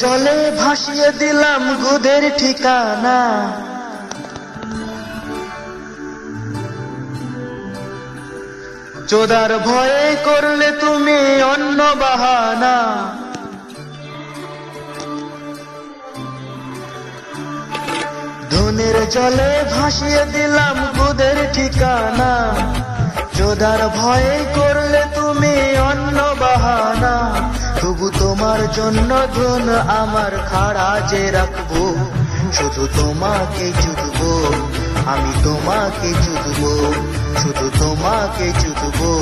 জলে ভাসিয়ে দিলাম গুদের ঠিকানা, চোদার ভয়ে করলে তুমি অন্য বাহানা। ধনের জলে ভাসিয়ে দিলাম গুদের ঠিকানা, চোদার ভয়ে করলে তুমি অন্য বাহানা। তবু তোমার জন্য ধন আমার খাড়া যে রাখবো, শুধু তোমাকে চুদবো আমি, তোমাকে চুদবো, শুধু তোমাকে চুদবো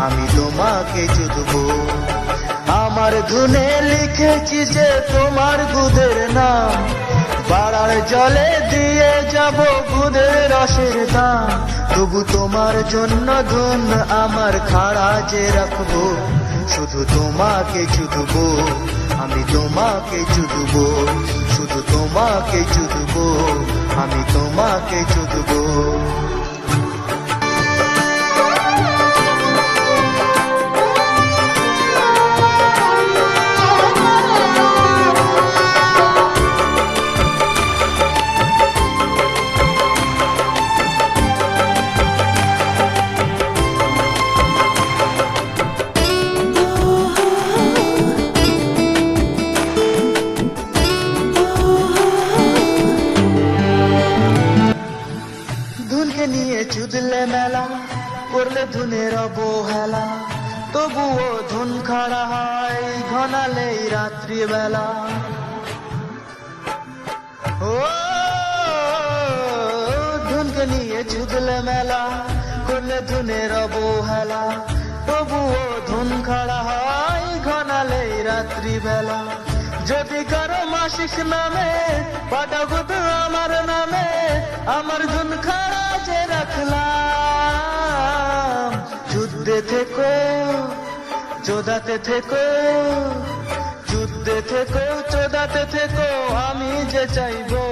আমি, তোমাকে চুদবো। আমার ধুনে লিখেছি যে তোমার গুদের নাম, বাড়ার জলে দিয়ে যাব গুদের রসের দাম। তবু তোমার জন্য ধন আমার খাড়া যে রাখবো, শুধু তোমাকে চুদবো আমি, তোমাকে চুদবো, শুধু তোমাকে চুদবো আমি, তোমাকে চুদবো। ধুনকে নিয়ে চুদলে মেলা, করলে ধুনের অবহেলা, তবুও ধুন খাড়া হয় ঘনালেই রাত্রিবেলা। ও ধুনকে নিয়ে চুদলে মেলা, করলে ধুনের অবহেলা, তবুও ধুন খাড়া হয় ঘনালেই রাত্রিবেলা। যদি কারো মাসিক নামে পাঠাবো তো আমার নামে, আমার ধুন খাড়া যে রাখলাম। যুদ্ধে থেকো চোদাতে থেকো, যুদ্ধে থেকো চোদাতে থেকো আমি যে চাইবো,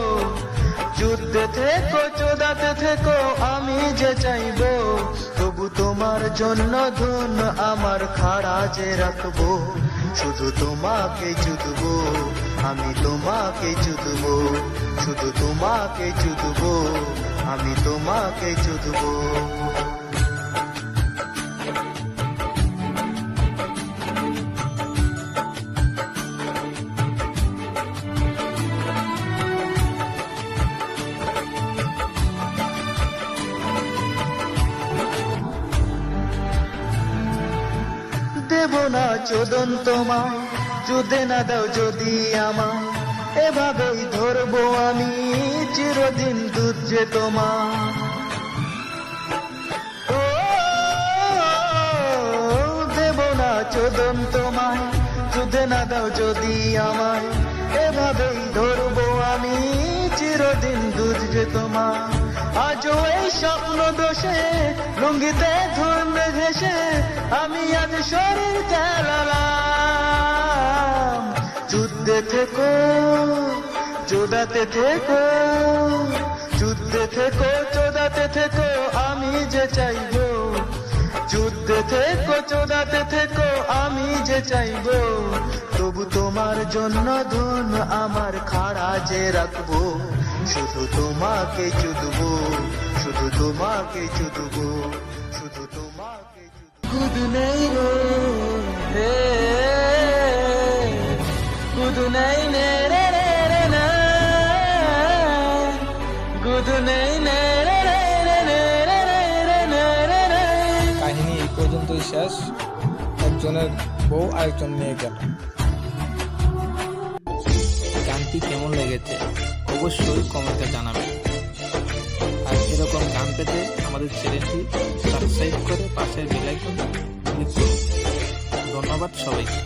যুদ্ধে থেকো চোদাতে থেকো আমি যে চাইবো। তবু তোমার জন্য ধন আমার খাড়া যে রাখবো, শুধু তোমাকে চুদবো আমি, তোমাকে চুদবো, শুধু তোমাকে চুদবো আমি, তোমাকে চুদবো। দেব না চোদন তোমায়, চুদে না দাও যদি আমায়, এভাবেই ধরবো আমি চিরদিন দুধ যে তোমার। ও দেব না চোদন তোমায়, চুদে না দাও যদি আমায়, এভাবেই ধরবো আমি চিরদিন দুধ যে তোমার। আজও এই স্বপ্ন দোষে লুঙ্গিতে ধুন ঘেসে আমি আজ শরীর চালালাম। যুদ্ধে থেকো চোদাতে থেকো, যুদ্ধে থেকো চোদাতে থেকো আমি যে চাইবো, যুদ্ধে থেকো চোদাতে থেকো আমি যে চাইবো। তবু তোমার জন্য ধন আমার খাড়া যে রাখবো, শুধু তোমাকে চুদবো, শুধু তোমাকে চুদবো, শুধু তোমাকে গুদ নেই রে, গুদ নেই রে রে রে না, গুদ নেই রে রে রে রে রে রে রে রে। কাহিনী এই পর্যন্তই শেষ। একজনের বউ আরেকজন নিয়ে গেল। গানটি কেমন লেগেছে অবশ্যই কমেন্টে জানাবেন। আর এরকম গান পেতে আমাদের চ্যানেলটি সাবস্ক্রাইব করে পাশের বেল আইকন ক্লিক করুন। ধন্যবাদ সবাইকে।